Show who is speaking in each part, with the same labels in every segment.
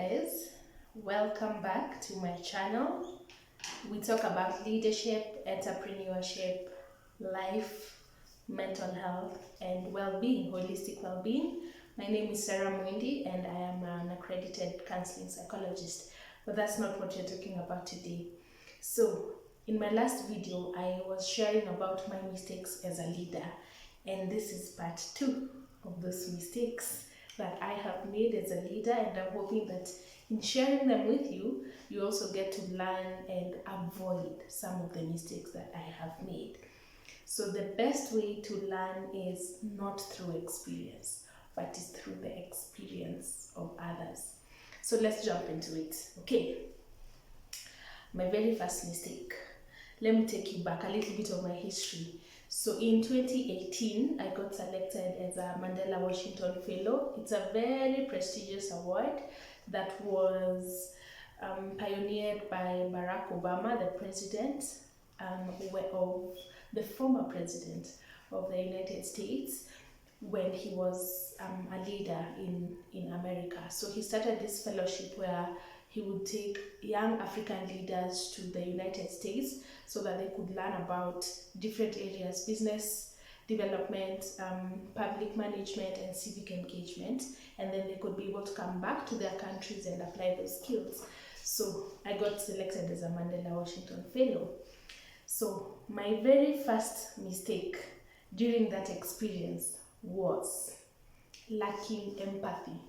Speaker 1: guys, welcome back to my channel. We talk about leadership, entrepreneurship, life, mental health, and well-being, holistic well-being. My name is Sarah Mwindi and I am an accredited counseling psychologist, but that's not what we're talking about today. So in my last video, I was sharing about my mistakes as a leader, and this is part 2 of those mistakes that I have made as a leader, and I'm hoping that in sharing them with you, you also get to learn and avoid some of the mistakes that I have made. So the best way to learn is not through experience, but is through the experience of others. So let's jump into it. Okay, my very first mistake. Let me take you back a little bit of my history. So in 2018, I got selected as a Mandela Washington Fellow. It's a very prestigious award that was pioneered by Barack Obama, the president of the former president of the United States, when he was a leader in America. So he started this fellowship where he would take young African leaders to the United States so that they could learn about different areas: business development, public management, and civic engagement. And then they could be able to come back to their countries and apply those skills. So I got selected as a Mandela Washington Fellow. So my very first mistake during that experience was lacking empathy.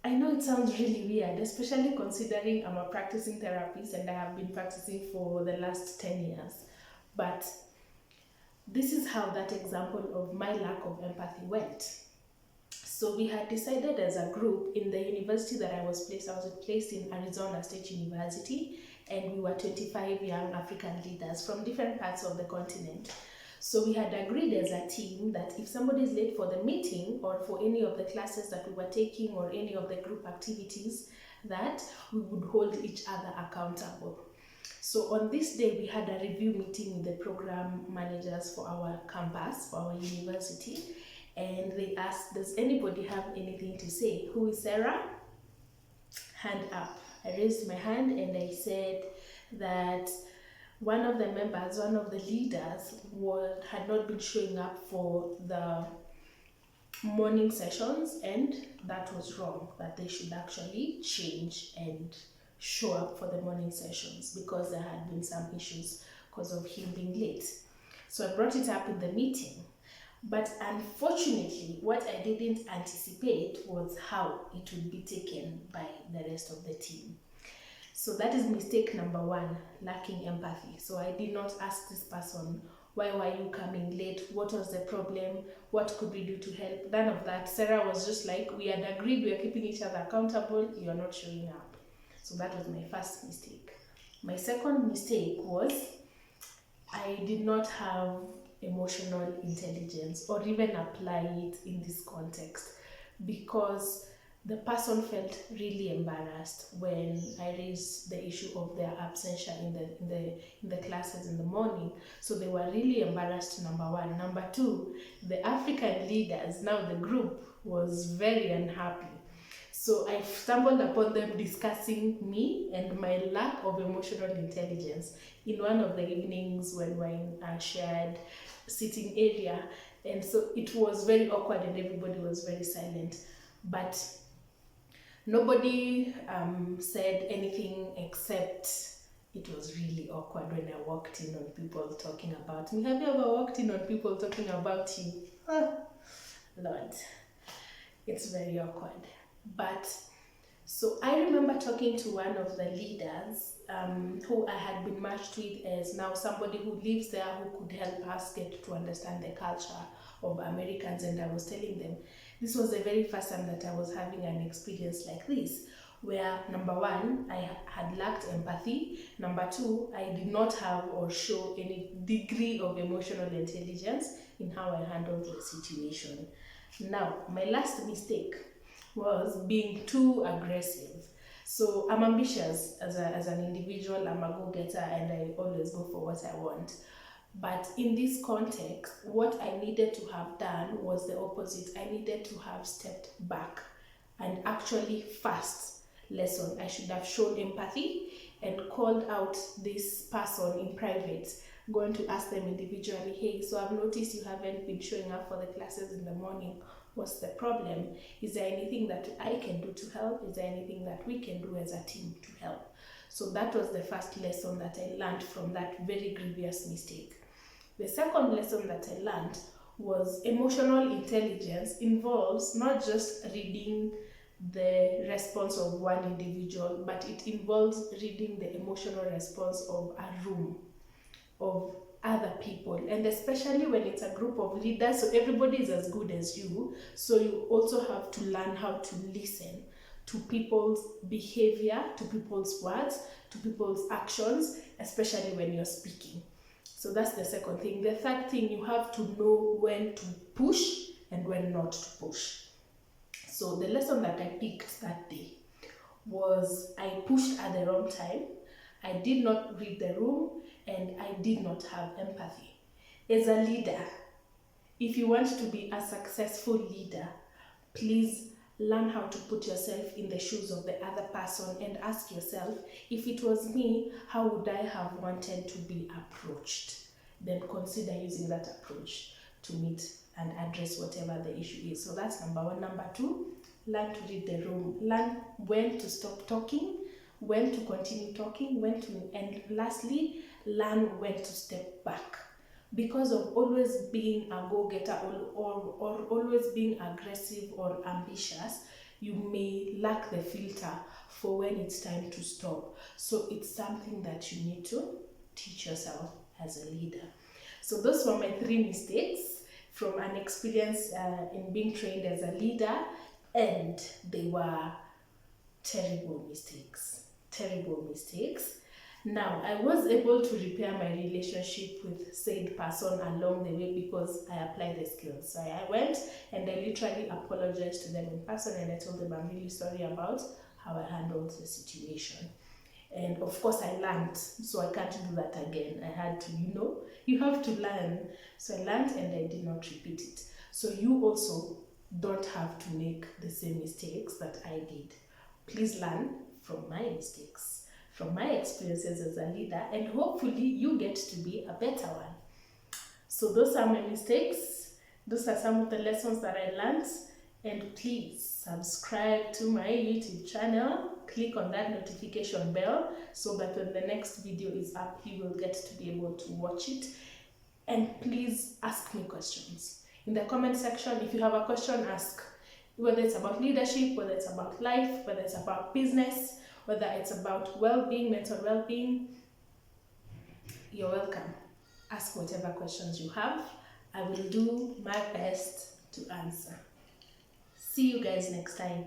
Speaker 1: I know it sounds really weird, especially considering I'm a practicing therapist and I have been practicing for the last 10 years. But this is how that example of my lack of empathy went. So we had decided as a group in the university that I was placed in Arizona State University, and we were 25 young African leaders from different parts of the continent. So we had agreed as a team that if somebody is late for the meeting or for any of the classes that we were taking or any of the group activities, that we would hold each other accountable. So on this day, we had a review meeting with the program managers for our campus, for our university, and they asked, does anybody have anything to say? Who is Sarah? Hand up. I raised my hand and I said that one of the members, one of the leaders, had not been showing up for the morning sessions, and that was wrong, that they should actually change and show up for the morning sessions because there had been some issues because of him being late. So I brought it up in the meeting. But unfortunately, what I didn't anticipate was how it would be taken by the rest of the team. So that is mistake number 1, lacking empathy. So I did not ask this person, why were you coming late? What was the problem? What could we do to help? None of that. Sarah was just like, we had agreed, we are keeping each other accountable, you are not showing up. So that was my first mistake. My second mistake was I did not have emotional intelligence or even apply it in this context, because the person felt really embarrassed when I raised the issue of their absentia in the classes in the morning. So they were really embarrassed, number 1. Number 2, the African leaders, now the group, was very unhappy. So I stumbled upon them discussing me and my lack of emotional intelligence in one of the evenings when we were in a shared sitting area. And so it was very awkward and everybody was very silent. But nobody said anything, except it was really awkward when I walked in on people talking about me. Have you ever walked in on people talking about you? Oh, Lord, it's very awkward. But so I remember talking to one of the leaders who I had been matched with as now somebody who lives there who could help us get to understand the culture of Americans, and I was telling them this was the very first time that I was having an experience like this, where number 1, I had lacked empathy. Number 2, I did not have or show any degree of emotional intelligence in how I handled the situation. Now, my last mistake was being too aggressive. So I'm ambitious as an individual, I'm a go-getter, and I always go for what I want. But in this context, what I needed to have done was the opposite. I needed to have stepped back and actually first lesson. I should have shown empathy and called out this person in private, going to ask them individually, hey, so I've noticed you haven't been showing up for the classes in the morning. What's the problem? Is there anything that I can do to help? Is there anything that we can do as a team to help? So that was the first lesson that I learned from that very grievous mistake. The second lesson that I learned was emotional intelligence involves not just reading the response of one individual, but it involves reading the emotional response of a room, of other people, and especially when it's a group of leaders, so everybody is as good as you, so you also have to learn how to listen to people's behavior, to people's words, to people's actions, especially when you're speaking. So that's the second thing. The third thing, you have to know when to push and when not to push. So the lesson that I picked that day was I pushed at the wrong time, I did not read the room, and I did not have empathy. As a leader, if you want to be a successful leader, please learn how to put yourself in the shoes of the other person and ask yourself, if it was me, how would I have wanted to be approached? Then consider using that approach to meet and address whatever the issue is. So that's number one. Number two, learn to read the room. Learn when to stop talking, when to continue talking, when to, and lastly, learn when to step back. Because of always being a go-getter or always being aggressive or ambitious, you may lack the filter for when it's time to stop. So it's something that you need to teach yourself as a leader. So those were my 3 mistakes from an experience in being trained as a leader, and they were terrible mistakes. Now, I was able to repair my relationship with said person along the way because I applied the skills. So I went and I literally apologized to them in person, and I told them I'm really sorry about how I handled the situation. And of course I learned, so I can't do that again. I had to, you have to learn. So I learned and I did not repeat it. So you also don't have to make the same mistakes that I did. Please learn from my mistakes, from my experiences as a leader, and hopefully you get to be a better one. So those are my mistakes. Those are some of the lessons that I learned. And please subscribe to my YouTube channel. Click on that notification bell so that when the next video is up, you will get to be able to watch it. And please ask me questions in the comment section. If you have a question, ask. Whether it's about leadership, whether it's about life, whether it's about business, whether it's about well-being, mental well-being, you're welcome. Ask whatever questions you have. I will do my best to answer. See you guys next time.